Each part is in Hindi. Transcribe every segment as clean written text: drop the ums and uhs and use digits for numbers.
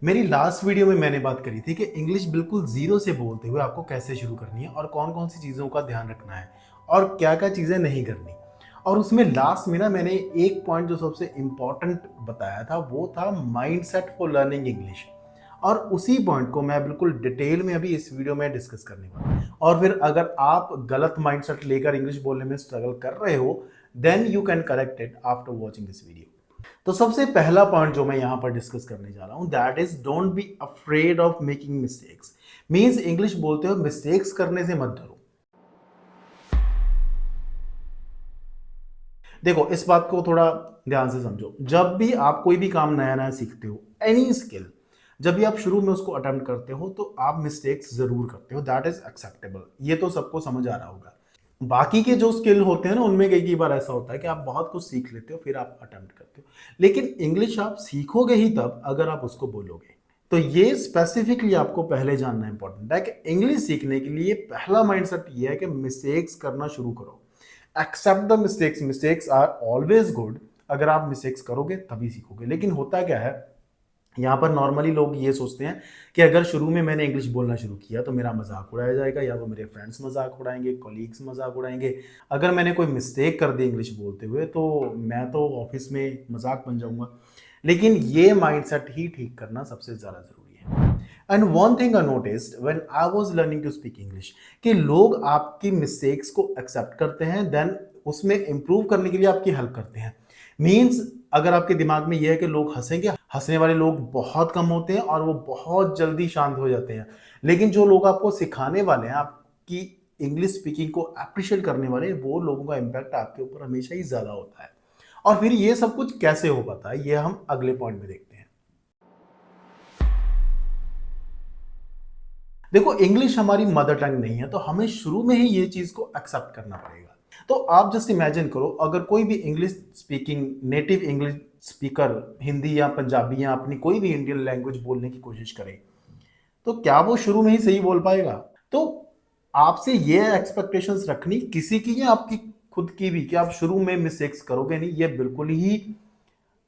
मेरी लास्ट वीडियो में मैंने बात करी थी कि इंग्लिश बिल्कुल ज़ीरो से बोलते हुए आपको कैसे शुरू करनी है और कौन-कौन सी चीज़ों का ध्यान रखना है और क्या-क्या चीज़ें नहीं करनी। और उसमें लास्ट में ना मैंने एक पॉइंट जो सबसे इम्पोर्टेंट बताया था वो था माइंडसेट फॉर लर्निंग इंग्लिश। और उसी पॉइंट को मैं बिल्कुल डिटेल में अभी इस वीडियो में डिस्कस करने वाला हूँ। और फिर अगर आप गलत माइंडसेट लेकर इंग्लिश बोलने में स्ट्रगल कर रहे हो, then you can correct it after watching this video. तो सबसे पहला पॉइंट जो मैं यहां पर डिस्कस करने जा रहा हूं that is don't be afraid of making mistakes. Means English बोलते हो मिस्टेक्स करने से मत डरो। देखो इस बात को थोड़ा ध्यान से समझो। जब भी आप कोई भी काम नया नया सीखते हो, एनी स्किल, जब भी आप शुरू में उसको अटेम्प्ट करते हो तो आप मिस्टेक्स जरूर करते हो, दैट इज एक्सेप्टेबल। ये तो सबको समझ आ रहा होगा। बाकी के जो स्किल होते हैं ना उनमें कई कई बार ऐसा होता है कि आप बहुत कुछ सीख लेते हो फिर आप अटेम्प्ट करते हो, लेकिन इंग्लिश आप सीखोगे ही तब अगर आप उसको बोलोगे। तो ये स्पेसिफिकली आपको पहले जानना इंपॉर्टेंट है कि इंग्लिश सीखने के लिए पहला माइंडसेट ये है कि मिस्टेक्स करना शुरू करो। Accept the mistakes, mistakes are always good. अगर आप मिस्टेक्स करोगे तभी सीखोगे। लेकिन होता क्या है, यहाँ पर नॉर्मली लोग ये सोचते हैं कि अगर शुरू में मैंने इंग्लिश बोलना शुरू किया तो मेरा मजाक उड़ाया जाएगा, या तो मेरे फ्रेंड्स मजाक उड़ाएंगे, कॉलीग्स मजाक उड़ाएंगे। अगर मैंने कोई मिस्टेक कर दी इंग्लिश बोलते हुए तो मैं तो ऑफिस में मजाक बन जाऊंगा। लेकिन ये माइंडसेट ही ठीक करना सबसे ज़्यादा ज़रूरी है। And one thing I noticed when I was learning to speak English, कि लोग आपकी मिस्टेक्स को एक्सेप्ट करते हैं, देन उसमें इंप्रूव करने के लिए आपकी हेल्प करते हैं। मीन्स अगर आपके दिमाग में यह है कि लोग हंसेंगे, हंसने वाले लोग बहुत कम होते हैं और वो बहुत जल्दी शांत हो जाते हैं। लेकिन जो लोग आपको सिखाने वाले हैं, आपकी इंग्लिश स्पीकिंग को अप्रिशिएट करने वाले, वो लोगों का इम्पैक्ट आपके ऊपर हमेशा ही ज़्यादा होता है। और फिर ये सब कुछ कैसे हो पाता है ये हम अगले पॉइंट में देखते हैं। देखो इंग्लिश हमारी मदर टंग नहीं है, तो हमें शुरू में ही ये चीज को एक्सेप्ट करना पड़ेगा। तो आप जस्ट इमेजिन करो, अगर कोई भी English speaking native English speaker Hindi या पंजाबी या अपनी कोई भी इंडियन लैंग्वेज बोलने की कोशिश करे, तो क्या वो शुरू में ही सही बोल पाएगा? तो आपसे ये एक्सपेक्टेशंस रखनी किसी की या आपकी खुद की भी कि आप शुरू में मिस्टेक्स करोगे नहीं, ये बिल्कुल ही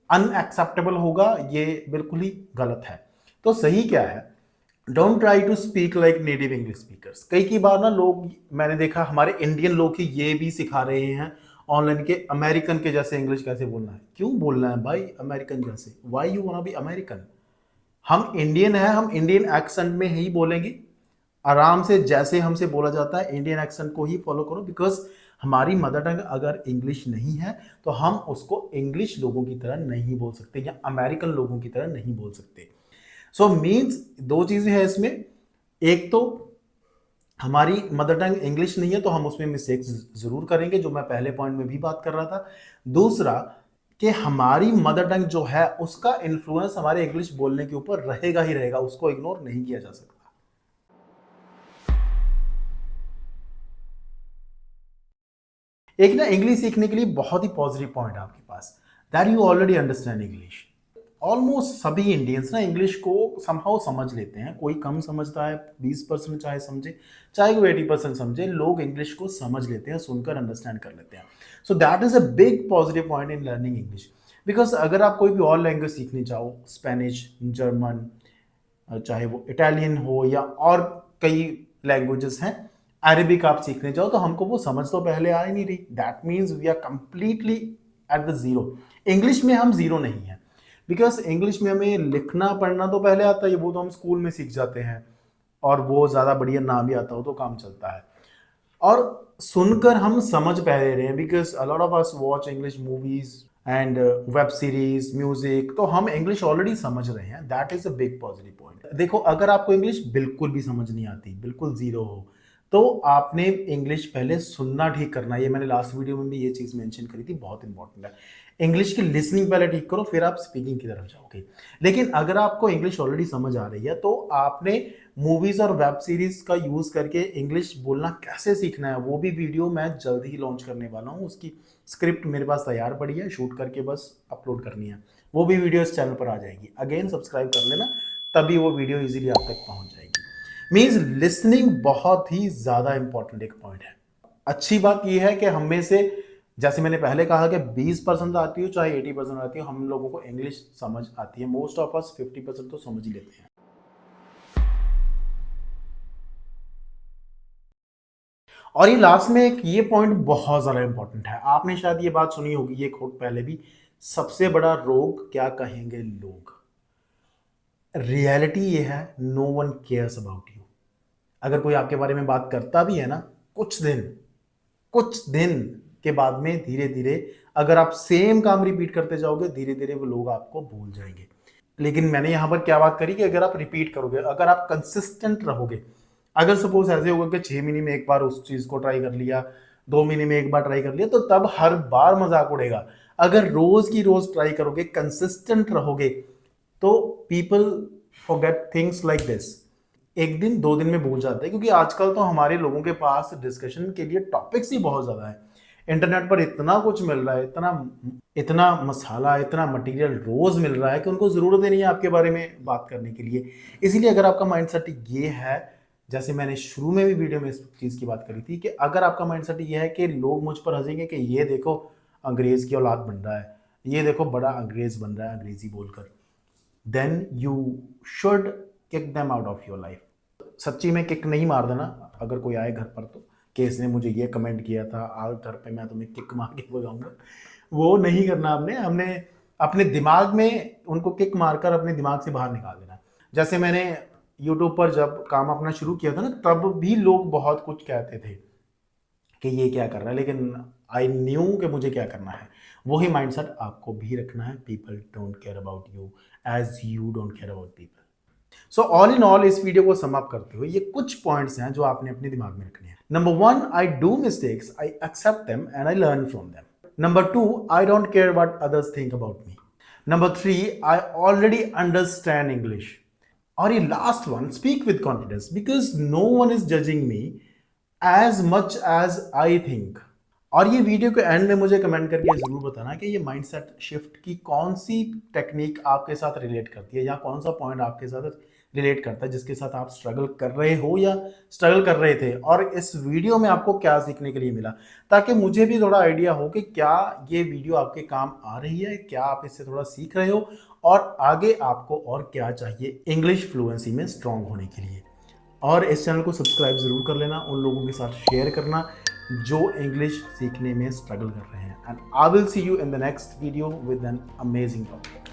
अनएक्सेप्टेबल होगा, ये बिल्कुल ही गलत है। तो सही क्या है? Don't try to speak like native English speakers. कई की बार ना लोग, मैंने देखा हमारे इंडियन लोग ही ये भी सिखा रहे हैं ऑनलाइन के अमेरिकन के जैसे इंग्लिश कैसे बोलना है। क्यों बोलना है भाई अमेरिकन जैसे? Why you want be American? हम इंडियन है, हम इंडियन एक्सेंट में ही बोलेंगे आराम से, जैसे हमसे बोला जाता है इंडियन एक्सेंट को ही फॉलो करो। बिकॉज हमारी मदर टंग अगर इंग्लिश नहीं है तो हम उसको इंग्लिश लोगों की तरह नहीं बोल सकते या अमेरिकन लोगों की तरह नहीं बोल सकते। सो मीन्स दो चीजें हैं इसमें। एक तो हमारी मदर टंग इंग्लिश नहीं है तो हम उसमें मिस्टेक्स जरूर करेंगे, जो मैं पहले पॉइंट में भी बात कर रहा था। दूसरा कि हमारी मदर टंग जो है उसका इन्फ्लुएंस हमारे इंग्लिश बोलने के ऊपर रहेगा ही रहेगा, उसको इग्नोर नहीं किया जा सकता। एक ना इंग्लिश सीखने के लिए बहुत ही पॉजिटिव पॉइंट है आपके पास, that you already understand English. Almost सभी इंडियंस ना इंग्लिश को समहाउ समझ लेते हैं। कोई कम समझता है, 20% चाहे समझे, चाहे कोई 80% समझे, लोग इंग्लिश को समझ लेते हैं, सुनकर अंडरस्टैंड कर लेते हैं। So that is a big positive point in learning English. Because अगर आप कोई भी और लैंग्वेज सीखनी चाहो, स्पेनिश, जर्मन, चाहे वो इटालियन हो या और कई लैंग्वेजेस हैं, अरेबिक आप सीखने जाओ, तो हमको वो समझ तो पहले आ ही नहीं रही। That means we are completely at the zero. English में हम जीरो नहीं है, बिकॉज इंग्लिश में हमें लिखना पढ़ना तो पहले आता है, वो तो हम स्कूल में सीख जाते हैं, और वो ज़्यादा बढ़िया ना भी आता हो तो काम चलता है। और सुनकर हम समझ पहले रहे हैं, because a lot of us watch English movies and web series, music, तो हम इंग्लिश ऑलरेडी समझ रहे हैं। That is a big positive point. देखो अगर आपको इंग्लिश बिल्कुल भी समझ नहीं आती, बिल्कुल जीरो हो, तो आपने इंग्लिश पहले सुनना ठीक करना है। ये मैंने लास्ट वीडियो में भी ये चीज मेंशन करी थी, बहुत इंपॉर्टेंट है। इंग्लिश की लिसनिंग पहले ठीक करो, फिर आप स्पीकिंग की तरफ जाओगे। लेकिन अगर आपको इंग्लिश ऑलरेडी समझ आ रही है तो आपने मूवीज और वेब सीरीज का यूज करके इंग्लिश बोलना कैसे सीखना है, वो भी वीडियो मैं जल्द ही लॉन्च करने वाला हूँ। उसकी स्क्रिप्ट मेरे पास तैयार पड़ी है, शूट करके बस अपलोड करनी है। वो भी वीडियो इस चैनल पर आ जाएगी। अगेन सब्सक्राइब कर लेना, तभी वो वीडियो इजीली आप तक पहुंच जाएगी। मीन्स लिसनिंग बहुत ही ज्यादा इंपॉर्टेंट एक पॉइंट है। अच्छी बात यह है कि हम में से जैसे मैंने पहले कहा कि 20% आती हो चाहे 80% आती हो, हम लोगों को इंग्लिश समझ आती है। मोस्ट ऑफ अस 50% तो समझ ही लेते हैं। और ये लास्ट में एक ये पॉइंट बहुत ज़्यादा इंपॉर्टेंट है, आपने शायद ये बात सुनी होगी, ये कोट पहले भी, सबसे बड़ा रोग क्या कहेंगे लोग। रियलिटी ये है, no one cares about you. अगर कोई आपके बारे में बात करता भी है ना, कुछ दिन के बाद में धीरे धीरे अगर आप सेम काम रिपीट करते जाओगे, धीरे धीरे वो लोग आपको भूल जाएंगे। लेकिन मैंने यहां पर क्या बात करी कि अगर आप रिपीट करोगे, अगर आप कंसिस्टेंट रहोगे, अगर सपोज ऐसे होगा कि 6 महीने में एक बार उस चीज को ट्राई कर लिया, 2 महीने में एक बार ट्राई कर लिया, तो तब हर बार मजाक उड़ेगा। अगर रोज की रोज ट्राई करोगे, कंसिस्टेंट रहोगे, तो people forget things like this. एक दिन 2 दिन में भूल जाते हैं, क्योंकि आजकल तो हमारे लोगों के पास डिस्कशन के लिए टॉपिक्स ही बहुत ज्यादा है। इंटरनेट पर इतना कुछ मिल रहा है, इतना इतना मसाला, इतना मटेरियल रोज मिल रहा है कि उनको जरूरत ही नहीं है आपके बारे में बात करने के लिए। इसीलिए अगर आपका माइंडसेट ये है, जैसे मैंने शुरू में भी वीडियो में इस चीज की बात करी थी, कि अगर आपका माइंडसेट ये है कि लोग मुझ पर हंसेंगे कि ये देखो अंग्रेज की औलाद बन रहा है, ये देखो बड़ा अंग्रेज बन रहा है अंग्रेजी बोलकर, then you should kick them out of your life. सच्ची में किक नहीं मार देना अगर कोई आए घर पर, तो कि इसने मुझे ये कमेंट किया था, आज घर पे मैं तुम्हें किक मार के भगाऊंगा, वो नहीं करना। हमने अपने दिमाग में उनको किक मारकर अपने दिमाग से बाहर निकाल देना। जैसे मैंने यूट्यूब पर जब काम अपना शुरू किया था ना, तब भी लोग बहुत कुछ कहते थे कि ये क्या कर रहा है, लेकिन आई न्यू कि मुझे क्या करना है। वही माइंडसेट आपको भी रखना है। People don't care about you as you don't care about people. So all in all, इस वीडियो को समाप्त करते हुए ये कुछ पॉइंट्स हैं जो आपने अपने दिमाग में रखने हैं। Number 1, I do mistakes, I accept them and I learn from them. Number 2, I don't care what others think about me. Number 3, I already understand English. और ये last one, speak with confidence because no one is judging me as much as I think. और ये वीडियो के एंड में मुझे कमेंट करके जरूर बताना कि ये माइंडसेट शिफ्ट की कौन सी टेक्निक आपके साथ रिलेट करती है, या कौन सा पॉइंट आपके साथ रिलेट करता है जिसके साथ आप स्ट्रगल कर रहे हो या स्ट्रगल कर रहे थे, और इस वीडियो में आपको क्या सीखने के लिए मिला, ताकि मुझे भी थोड़ा आइडिया हो कि क्या ये वीडियो आपके काम आ रही है, क्या आप इससे थोड़ा सीख रहे हो, और आगे आपको और क्या चाहिए इंग्लिश फ्लुएंसी में स्ट्रांग होने के लिए। और इस चैनल को सब्सक्राइब जरूर कर लेना, उन लोगों के साथ शेयर करना जो इंग्लिश सीखने में स्ट्रगल कर रहे हैं। And I will see you in the next video with an amazing topic.